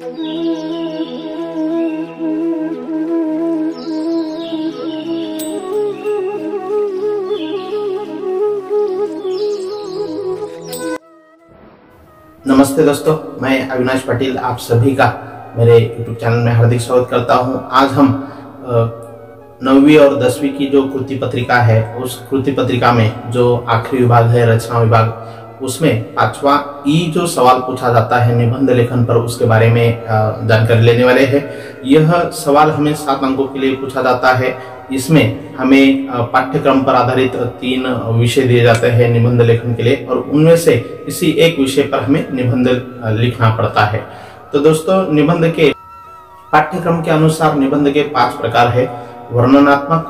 नमस्ते दोस्तों, मैं अविनाश पाटिल आप सभी का मेरे YouTube चैनल में हार्दिक स्वागत करता हूं। आज हम 9वीं और 10वीं की जो कृति पत्रिका है, उस कृति पत्रिका में जो आखिरी विभाग है रचना विभाग, उसमें 5वां ई जो सवाल पूछा जाता है निबंध लेखन पर, उसके बारे में जानकारी लेने वाले हैं। यह सवाल हमें 7 अंकों के लिए पूछा जाता है। इसमें हमें पाठ्यक्रम पर आधारित 3 विषय दिए जाते हैं निबंध लेखन के लिए, और उनमें से किसी एक विषय पर हमें निबंध लिखना पड़ता है। तो दोस्तों, निबंध के पाठ्यक्रम के अनुसार निबंध के 5 प्रकार है: वर्णनात्मक,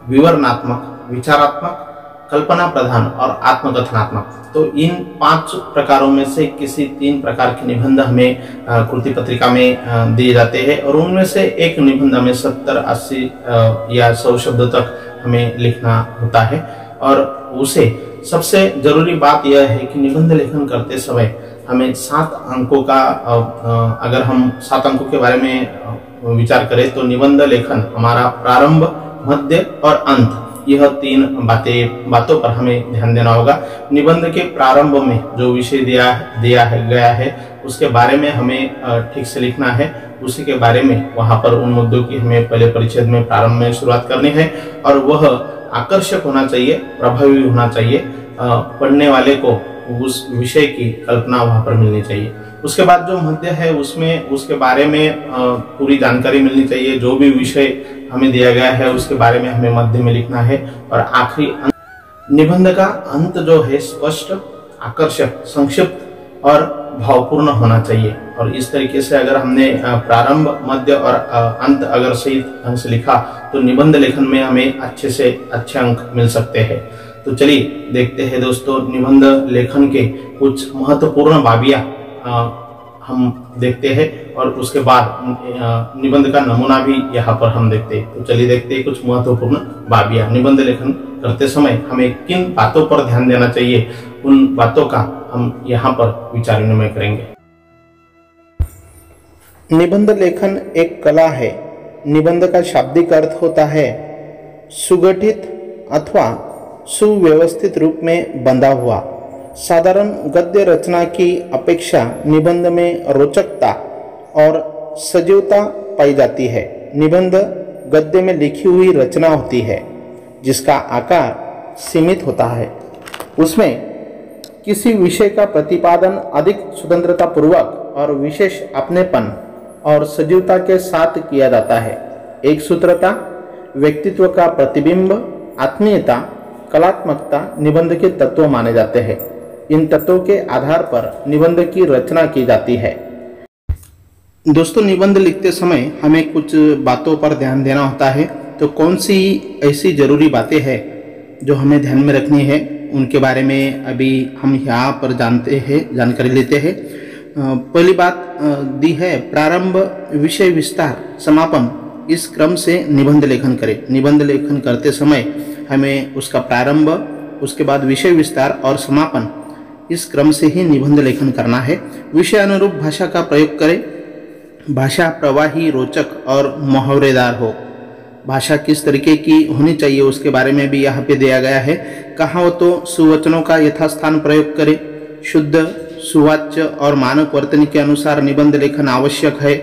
विवरणात्मक, विचारात्मक, कल्पना प्रधान और आत्मकथनात्मक। तो इन 5 प्रकारों में से किसी 3 प्रकार के निबंध हमें कृति पत्रिका में दिए जाते हैं, और उनमें से एक निबंध हमें 70, 80 या 100 शब्द तक हमें लिखना होता है। और उसे सबसे जरूरी बात यह है कि निबंध लेखन करते समय हमें 7 अंकों का, अगर हम 7 अंकों के बारे में विचार करें तो निबंध लेखन हमारा प्रारंभ, मध्य और अंत, यह 3 बातों पर हमें ध्यान देना होगा। निबंध के प्रारंभ में जो विषय दिया गया है उसके बारे में हमें ठीक से लिखना है। उसी के बारे में वहां पर उन मुद्दों की हमें पहले परिच्छेद में प्रारंभ में शुरुआत करनी है, और वह आकर्षक होना चाहिए, प्रभावी होना चाहिए, पढ़ने वाले को उस विषय की कल्पना वहां पर मिलनी चाहिए। उसके बाद जो मध्य है उसमें उसके बारे में पूरी जानकारी मिलनी चाहिए। जो भी विषय हमें दिया गया है उसके बारे में हमें मध्य में लिखना है। और आखिरी निबंध का अंत जो है स्पष्ट, आकर्षक, संक्षिप्त और भावपूर्ण होना चाहिए। और इस तरीके से अगर हमने प्रारंभ, मध्य और अंत अगर सही ढंग से लिखा तो निबंध लेखन में हमें अच्छे से अच्छे अंक मिल सकते हैं। तो चलिए देखते हैं दोस्तों, निबंध लेखन के कुछ महत्वपूर्ण बाबियां हम देखते हैं, और उसके बाद निबंध का नमूना भी यहाँ पर हम देखते हैं। तो चलिए देखते हैं कुछ महत्वपूर्ण बाबियां। निबंध लेखन करते समय हमें किन बातों पर ध्यान देना चाहिए, उन बातों का हम यहाँ पर विचार विनिमय करेंगे। निबंध लेखन एक कला है। निबंध का शाब्दिक अर्थ होता है सुगठित अथवा सुव्यवस्थित रूप में बंधा हुआ। साधारण गद्य रचना की अपेक्षा निबंध में रोचकता और सजीवता पाई जाती है। निबंध गद्य में लिखी हुई रचना होती है जिसका आकार सीमित होता है। उसमें किसी विषय का प्रतिपादन अधिक स्वतंत्रता पूर्वक और विशेष अपनेपन और सजीवता के साथ किया जाता है। एक सूत्रता, व्यक्तित्व का प्रतिबिंब, आत्मीयता, कलात्मकता निबंध के तत्व माने जाते हैं। इन तत्वों के आधार पर निबंध की रचना की जाती है। दोस्तों, निबंध लिखते समय हमें कुछ बातों पर ध्यान देना होता है। तो कौन सी ऐसी जरूरी बातें हैं जो हमें ध्यान में रखनी है, उनके बारे में अभी हम यहाँ पर जानकारी लेते हैं। पहली बात दी है प्रारंभ, विषय विस्तार, समापन। इस क्रम से निबंध लेखन करें। निबंध लेखन करते समय हमें उसका प्रारंभ, उसके बाद विषय विस्तार और समापन, इस क्रम से ही निबंध लेखन करना है। विषय अनुरूप भाषा का प्रयोग करें। भाषा प्रवाही, रोचक और मुहावरेदार हो। भाषा किस तरीके की होनी चाहिए उसके बारे में भी यहाँ पे दिया गया है। कहावतों, सुवचनों का यथास्थान प्रयोग करें। शुद्ध, सुवाच्य और मानक वर्तनी के अनुसार निबंध लेखन आवश्यक है।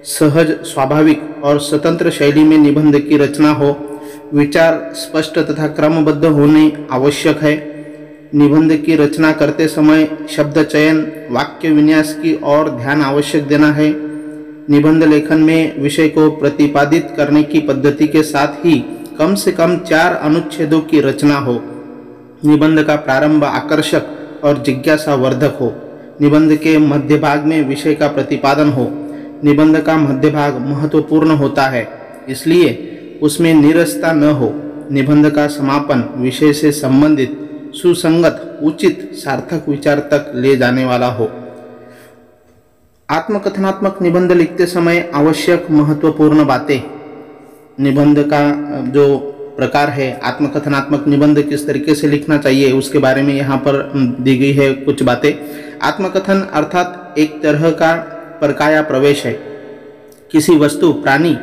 सहज, स्वाभाविक और स्वतंत्र शैली में निबंध की रचना हो। विचार स्पष्ट तथा क्रमबद्ध होने आवश्यक है। निबंध की रचना करते समय शब्द चयन, वाक्य विन्यास की ओर ध्यान आवश्यक देना है। निबंध लेखन में विषय को प्रतिपादित करने की पद्धति के साथ ही कम से कम 4 अनुच्छेदों की रचना हो। निबंध का प्रारंभ आकर्षक और जिज्ञासा वर्धक हो। निबंध के मध्य भाग में विषय का प्रतिपादन हो। निबंध का मध्य भाग महत्वपूर्ण होता है, इसलिए उसमें नीरसता न हो। निबंध का समापन विषय से संबंधित, सुसंगत, उचित, सार्थक विचार तक ले जाने वाला हो। आत्मकथनात्मक निबंध लिखते समय आवश्यक महत्वपूर्ण बातें। निबंध का जो प्रकार है, आत्मकथनात्मक निबंध किस तरीके से लिखना चाहिए उसके बारे में यहाँ पर दी गई है कुछ बातें। आत्मकथन अर्थात एक तरह का परकाया प्रवेश है। किसी वस्तु, प्राणी,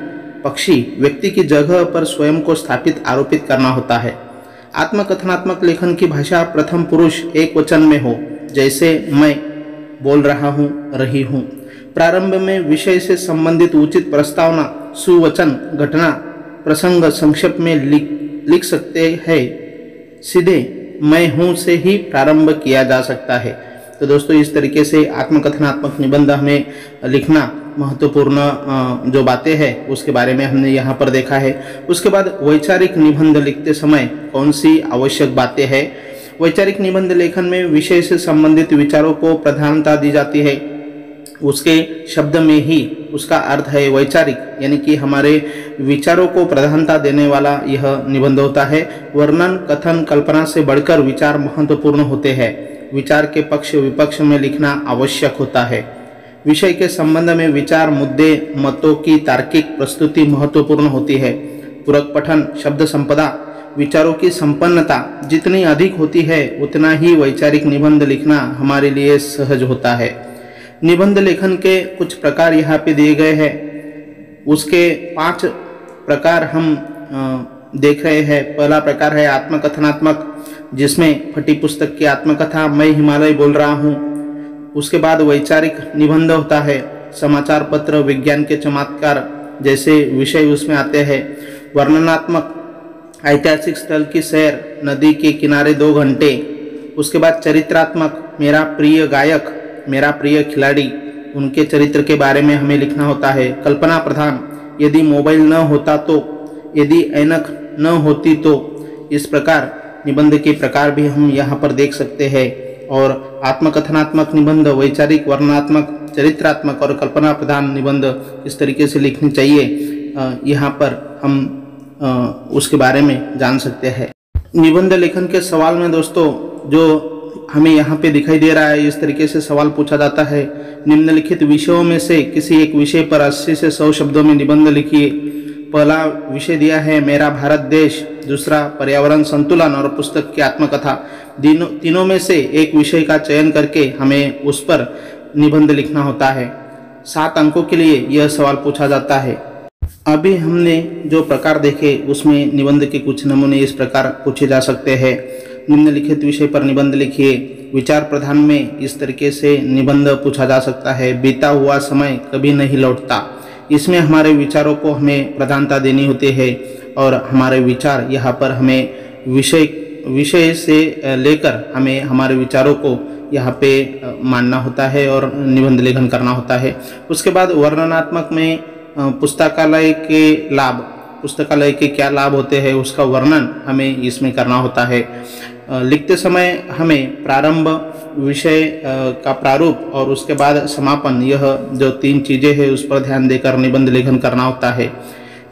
पक्षी, व्यक्ति की जगह पर स्वयं को स्थापित, आरोपित करना होता है। आत्मकथनात्मक लेखन की भाषा प्रथम पुरुष एक वचन में हो, जैसे मैं बोल रहा हूँ, रही हूँ। प्रारंभ में विषय से संबंधित उचित प्रस्तावना, सुवचन, घटना, प्रसंग संक्षेप में लिख सकते हैं। सीधे मैं हूँ से ही प्रारंभ किया जा सकता है। तो दोस्तों, इस तरीके से आत्मकथनात्मक निबंध हमें लिखना महत्वपूर्ण जो बातें हैं उसके बारे में हमने यहाँ पर देखा है। उसके बाद वैचारिक निबंध लिखते समय कौन सी आवश्यक बातें हैं। वैचारिक निबंध लेखन में विषय से संबंधित विचारों को प्रधानता दी जाती है। उसके शब्द में ही उसका अर्थ है वैचारिक, यानी कि हमारे विचारों को प्रधानता देने वाला यह निबंध होता है। वर्णन, कथन, कल्पना से बढ़कर विचार महत्वपूर्ण होते हैं। विचार के पक्ष विपक्ष में लिखना आवश्यक होता है। विषय के संबंध में विचार, मुद्दे, मतों की तार्किक प्रस्तुति महत्वपूर्ण होती है। पूरक पठन, शब्द संपदा, विचारों की संपन्नता जितनी अधिक होती है उतना ही वैचारिक निबंध लिखना हमारे लिए सहज होता है। निबंध लेखन के कुछ प्रकार यहाँ पे दिए गए हैं। उसके 5 प्रकार हम देख रहे हैं। पहला प्रकार है आत्मकथनात्मक, जिसमें फटी पुस्तक की आत्मकथा, मैं हिमालय बोल रहा हूँ। उसके बाद वैचारिक निबंध होता है। समाचार पत्र, विज्ञान के चमत्कार जैसे विषय उसमें आते हैं। वर्णनात्मक, ऐतिहासिक स्थल की सैर, नदी के किनारे 2 घंटे। उसके बाद चरित्रात्मक, मेरा प्रिय गायक, मेरा प्रिय खिलाड़ी, उनके चरित्र के बारे में हमें लिखना होता है। कल्पना प्रधान, यदि मोबाइल न होता तो, यदि ऐनक न होती तो। इस प्रकार निबंध के प्रकार भी हम यहाँ पर देख सकते हैं। और आत्मकथनात्मक निबंध, वैचारिक, वर्णनात्मक, चरित्रात्मक और कल्पना प्रधान निबंध इस तरीके से लिखनी चाहिए। यहाँ पर हम उसके बारे में जान सकते हैं। निबंध लेखन के सवाल में दोस्तों जो हमें यहाँ पे दिखाई दे रहा है, इस तरीके से सवाल पूछा जाता है। निम्नलिखित विषयों में से किसी एक विषय पर 80 से 100 शब्दों में निबंध लिखिए। पहला विषय दिया है मेरा भारत देश, दूसरा पर्यावरण संतुलन और पुस्तक की आत्मकथा। तीनों में से एक विषय का चयन करके हमें उस पर निबंध लिखना होता है। 7 अंकों के लिए यह सवाल पूछा जाता है। अभी हमने जो प्रकार देखे उसमें निबंध के कुछ नमूने इस प्रकार पूछे जा सकते हैं। निम्नलिखित विषय पर निबंध लिखिए। विचार प्रधान में इस तरीके से निबंध पूछा जा सकता है। बीता हुआ समय कभी नहीं लौटता, इसमें हमारे विचारों को हमें प्रधानता देनी होती है और हमारे विचार यहाँ पर हमें विषय से लेकर हमें हमारे विचारों को यहाँ पे मानना होता है और निबंध लेखन करना होता है। उसके बाद वर्णनात्मक में पुस्तकालय के लाभ, पुस्तकालय के क्या लाभ होते हैं उसका वर्णन हमें इसमें करना होता है। लिखते समय हमें प्रारंभ, विषय का प्रारूप और उसके बाद समापन, यह जो 3 चीज़ें हैं उस पर ध्यान देकर निबंध लेखन करना होता है।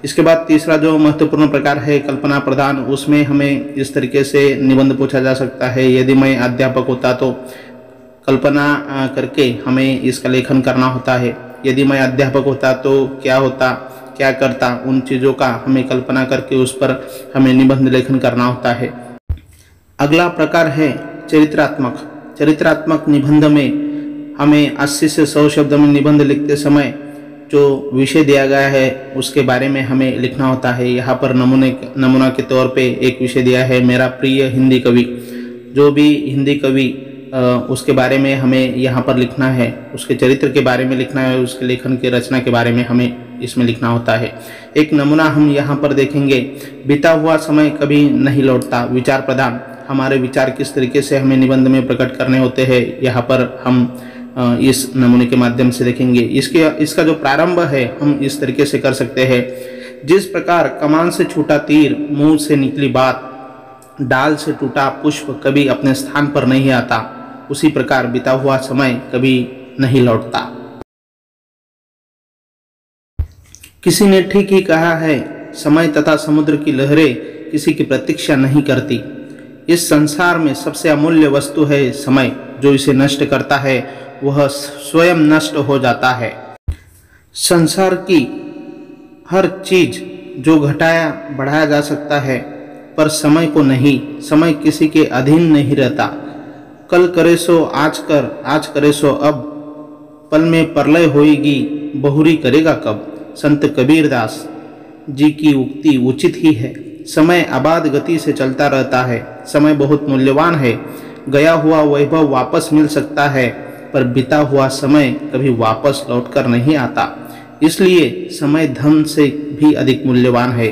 इसके बाद तीसरा जो महत्वपूर्ण प्रकार है कल्पना प्रधान, उसमें हमें इस तरीके से निबंध पूछा जा सकता है। यदि मैं अध्यापक होता तो कल्पना करके हमें इसका लेखन करना होता है। यदि मैं अध्यापक होता तो क्या होता, क्या करता, उन चीज़ों का हमें कल्पना करके उस पर हमें निबंध लेखन करना होता है। अगला प्रकार है चरित्रात्मक। चरित्रात्मक निबंध में हमें 80 से 100 शब्द में निबंध लिखते समय जो विषय दिया गया है उसके बारे में हमें लिखना होता है। यहाँ पर नमूना के तौर पे एक विषय दिया है मेरा प्रिय हिंदी कवि। जो भी हिंदी कवि उसके बारे में हमें यहाँ पर लिखना है, उसके चरित्र के बारे में लिखना है, उसके लेखन के रचना के बारे में हमें इसमें लिखना होता है। एक नमूना हम यहाँ पर देखेंगे, बीता हुआ समय कभी नहीं लौटता। विचार प्रधान, हमारे विचार किस तरीके से हमें निबंध में प्रकट करने होते हैं, यहाँ पर हम इस नमूने के माध्यम से देखेंगे। इसका जो प्रारंभ है हम इस तरीके से कर सकते हैं, जिस प्रकार कमान से छूटा तीर, मुंह से निकली बात, डाल से टूटा पुष्प कभी अपने स्थान पर नहीं आता, उसी प्रकार बीता हुआ समय कभी नहीं लौटता। किसी ने ठीक ही कहा है, समय तथा समुद्र की लहरें किसी की प्रतीक्षा नहीं करती। इस संसार में सबसे अमूल्य वस्तु है समय। जो इसे नष्ट करता है वह स्वयं नष्ट हो जाता है। संसार की हर चीज जो घटाया बढ़ाया जा सकता है, पर समय को नहीं। समय किसी के अधीन नहीं रहता। कल करे सो आज कर, आज करे सो अब, पल में प्रलय होएगी, बहुरी करेगा कब। संत कबीरदास जी की उक्ति उचित ही है। समय अबाध गति से चलता रहता है। समय बहुत मूल्यवान है। गया हुआ वैभव वापस मिल सकता है, पर बीता हुआ समय कभी वापस लौटकर नहीं आता। इसलिए समय धन से भी अधिक मूल्यवान है।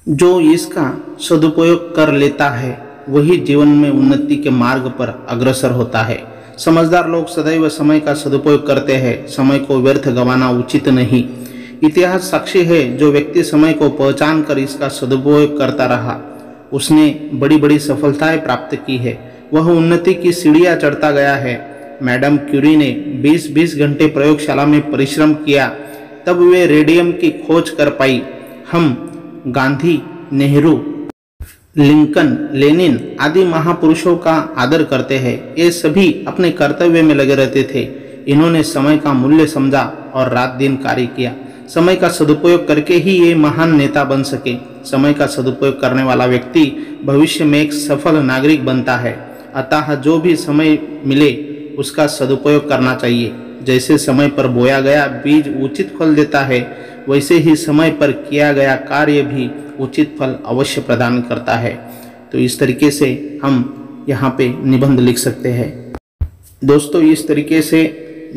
जो इसका सदुपयोग कर लेता है वही जीवन में उन्नति के मार्ग पर अग्रसर होता है। समझदार लोग सदैव समय का सदुपयोग करते हैं। समय को व्यर्थ गंवाना उचित नहीं। इतिहास साक्षी है, जो व्यक्ति समय को पहचान कर इसका सदुपयोग करता रहा उसने बड़ी बड़ी सफलताएं प्राप्त की है। वह उन्नति की सीढ़ियां चढ़ता गया है। मैडम क्यूरी ने 20-20 घंटे प्रयोगशाला में परिश्रम किया, तब वे रेडियम की खोज कर पाई। हम गांधी, नेहरू, लिंकन, लेनिन आदि महापुरुषों का आदर करते हैं। ये सभी अपने कर्तव्य में लगे रहते थे। इन्होंने समय का मूल्य समझा और रात दिन कार्य किया। समय का सदुपयोग करके ही ये महान नेता बन सके। समय का सदुपयोग करने वाला व्यक्ति भविष्य में एक सफल नागरिक बनता है। अतः जो भी समय मिले उसका सदुपयोग करना चाहिए। जैसे समय पर बोया गया बीज उचित फल देता है, वैसे ही समय पर किया गया कार्य भी उचित फल अवश्य प्रदान करता है। तो इस तरीके से हम यहाँ पे निबंध लिख सकते हैं। दोस्तों, इस तरीके से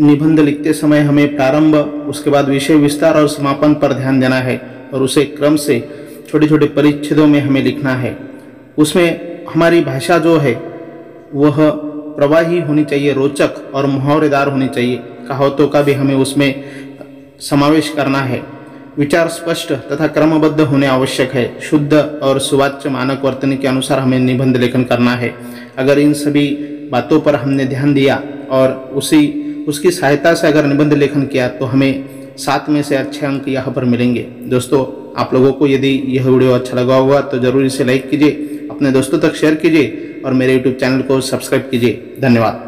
निबंध लिखते समय हमें प्रारंभ, उसके बाद विषय विस्तार और समापन पर ध्यान देना है और उसे क्रम से छोटे छोटे परिच्छेदों में हमें लिखना है। उसमें हमारी भाषा जो है वह प्रवाही होनी चाहिए, रोचक और मुहावरेदार होनी चाहिए। कहावतों का भी हमें उसमें समावेश करना है। विचार स्पष्ट तथा क्रमबद्ध होने आवश्यक है। शुद्ध और सुवाच्य मानक वर्तनी के अनुसार हमें निबंध लेखन करना है। अगर इन सभी बातों पर हमने ध्यान दिया और उसकी सहायता से अगर निबंध लेखन किया तो हमें 7 में से अच्छे अंक यहाँ पर मिलेंगे। दोस्तों, आप लोगों को यदि यह वीडियो अच्छा लगा होगा तो जरूर इसे लाइक कीजिए, अपने दोस्तों तक शेयर कीजिए और मेरे YouTube चैनल को सब्सक्राइब कीजिए। धन्यवाद।